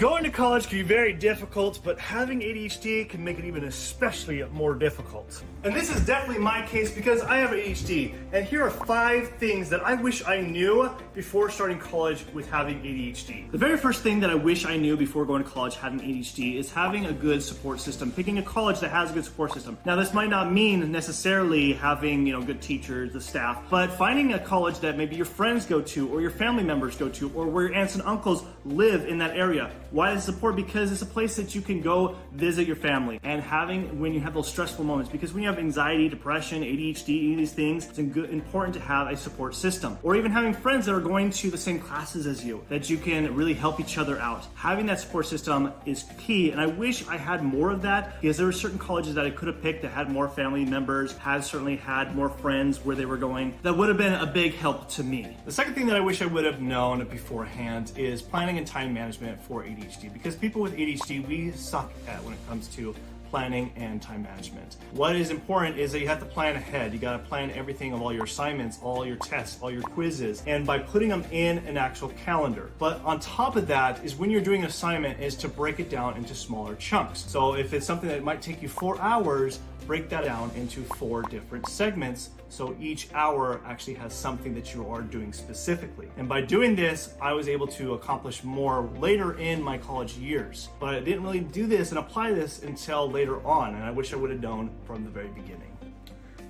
Going to college can be very difficult, but having ADHD can make it even especially more difficult. And this is definitely my case because I have ADHD. And here are 5 things that I wish I knew before starting college with having ADHD. The very first thing that I wish I knew before going to college having ADHD is having a good support system, picking a college that has a good support system. Now, this might not mean necessarily having, good teachers, the staff, but finding a college that maybe your friends go to or your family members go to or where your aunts and uncles live in that area. Why is support? Because it's a place that you can go visit your family and having when you have those stressful moments. Because when you have anxiety, depression, ADHD, these things, it's important to have a support system. Or even having friends that are going to the same classes as you, that you can really help each other out. Having that support system is key, and I wish I had more of that because there were certain colleges that I could have picked that had more family members, certainly had more friends where they were going. That would have been a big help to me. The second thing that I wish I would have known beforehand is planning and time management for ADHD, because people with ADHD, we suck at when it comes to planning and time management. What is important is that you have to plan ahead. You got to plan everything of all your assignments, all your tests, all your quizzes, and by putting them in an actual calendar. But on top of that is when you're doing an assignment is to break it down into smaller chunks. So if it's something that might take you 4 hours, break that down into 4 different segments so each hour actually has something that you are doing specifically. And by doing this, I was able to accomplish more later in my college years. But I didn't really do this and apply this until later on, and I wish I would have known from the very beginning.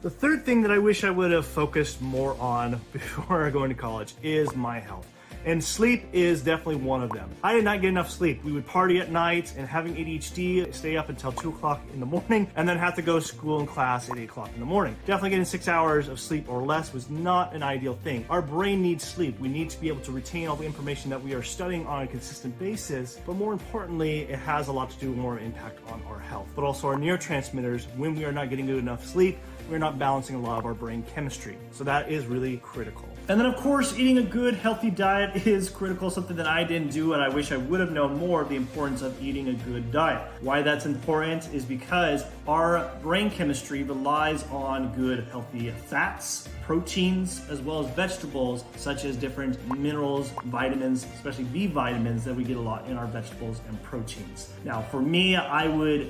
The third thing that I wish I would have focused more on before going to college is my health. And sleep is definitely one of them. I did not get enough sleep. We would party at night, and having ADHD, stay up until 2 o'clock in the morning, and then have to go to school and class at 8 o'clock in the morning. Definitely getting 6 hours of sleep or less was not an ideal thing. Our brain needs sleep. We need to be able to retain all the information that we are studying on a consistent basis, but more importantly, it has a lot to do with more impact on our health, but also our neurotransmitters. When we are not getting good enough sleep, we're not balancing a lot of our brain chemistry. So that is really critical. And then of course, eating a good, healthy diet is critical, something that I didn't do, and I wish I would have known more of the importance of eating a good diet. Why that's important is because our brain chemistry relies on good, healthy fats, proteins, as well as vegetables, such as different minerals, vitamins, especially B vitamins that we get a lot in our vegetables and proteins. Now, for me,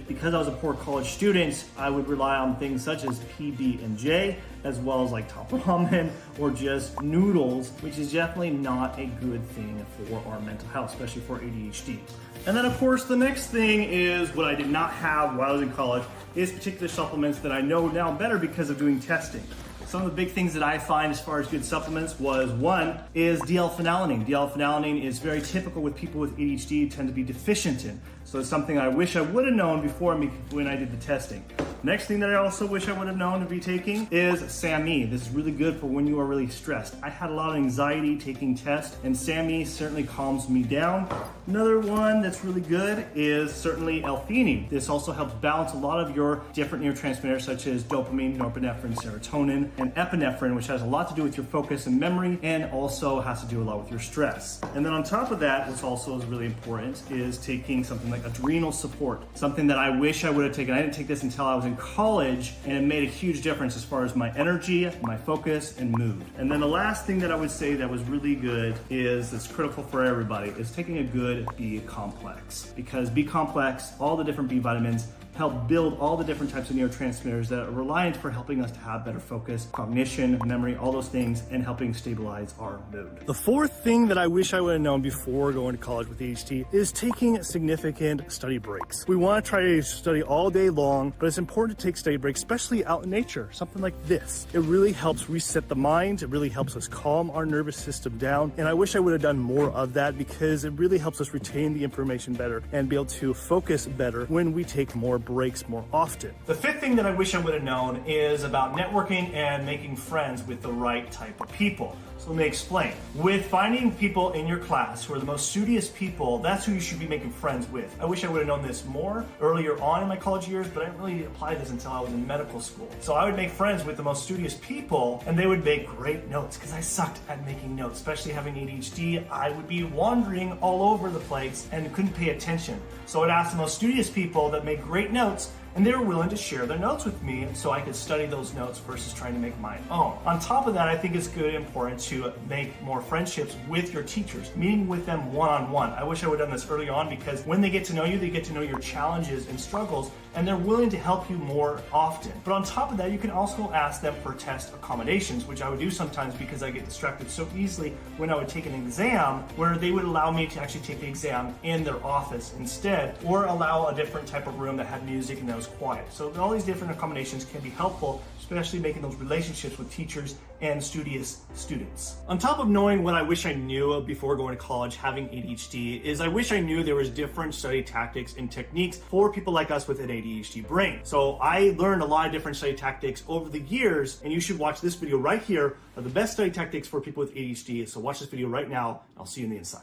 because I was a poor college student, I would rely on things such as PB&J, as well as like top ramen or just noodles, which is definitely not a good thing for our mental health, especially for ADHD. And then of course, the next thing is what I did not have while I was in college is particular supplements that I know now better because of doing testing. Some of the big things that I find as far as good supplements was one is D-L-phenylalanine. D-L-phenylalanine is very typical with people with ADHD tend to be deficient in. So it's something I wish I would have known before when I did the testing. Next thing that I also wish I would have known to be taking is SAMe. This is really good for when you are really stressed. I had a lot of anxiety taking tests, and SAMe certainly calms me down. Another one that's really good is certainly L-theanine. This also helps balance a lot of your different neurotransmitters such as dopamine, norepinephrine, serotonin, and epinephrine, which has a lot to do with your focus and memory, and also has to do a lot with your stress. And then on top of that, which also is really important, is taking something like adrenal support. Something that I wish I would have taken. I didn't take this until I was in college, and it made a huge difference as far as my energy, my focus, and mood. And then the last thing that I would say that was really good that's critical for everybody, is taking a good B complex. Because B complex, all the different B vitamins, help build all the different types of neurotransmitters that are reliant for helping us to have better focus, cognition, memory, all those things, and helping stabilize our mood. The fourth thing that I wish I would have known before going to college with ADHD is taking significant study breaks. We want to try to study all day long, but it's important to take study breaks, especially out in nature, something like this. It really helps reset the mind. It really helps us calm our nervous system down. And I wish I would have done more of that because it really helps us retain the information better and be able to focus better when we take more breaks more often. The fifth thing that I wish I would have known is about networking and making friends with the right type of people. So let me explain. With finding people in your class who are the most studious people, that's who you should be making friends with. I wish I would have known this more earlier on in my college years, but I didn't really apply this until I was in medical school. So I would make friends with the most studious people, and they would make great notes because I sucked at making notes, especially having ADHD. I would be wandering all over the place and couldn't pay attention. So I'd ask the most studious people that made great notes and they were willing to share their notes with me so I could study those notes versus trying to make my own. On top of that, I think it's good and important to make more friendships with your teachers, meeting with them one-on-one. I wish I would have done this early on, because when they get to know you, they get to know your challenges and struggles, and they're willing to help you more often. But on top of that, you can also ask them for test accommodations, which I would do sometimes because I get distracted so easily when I would take an exam, where they would allow me to actually take the exam in their office instead, or allow a different type of room that had music and that was quiet. So all these different accommodations can be helpful, especially making those relationships with teachers and studious students. On top of knowing what I wish I knew before going to college, having ADHD, is I wish I knew there was different study tactics and techniques for people like us with an ADHD brain. So I learned a lot of different study tactics over the years, and you should watch this video right here of the best study tactics for people with ADHD. So watch this video right now. I'll see you on the inside.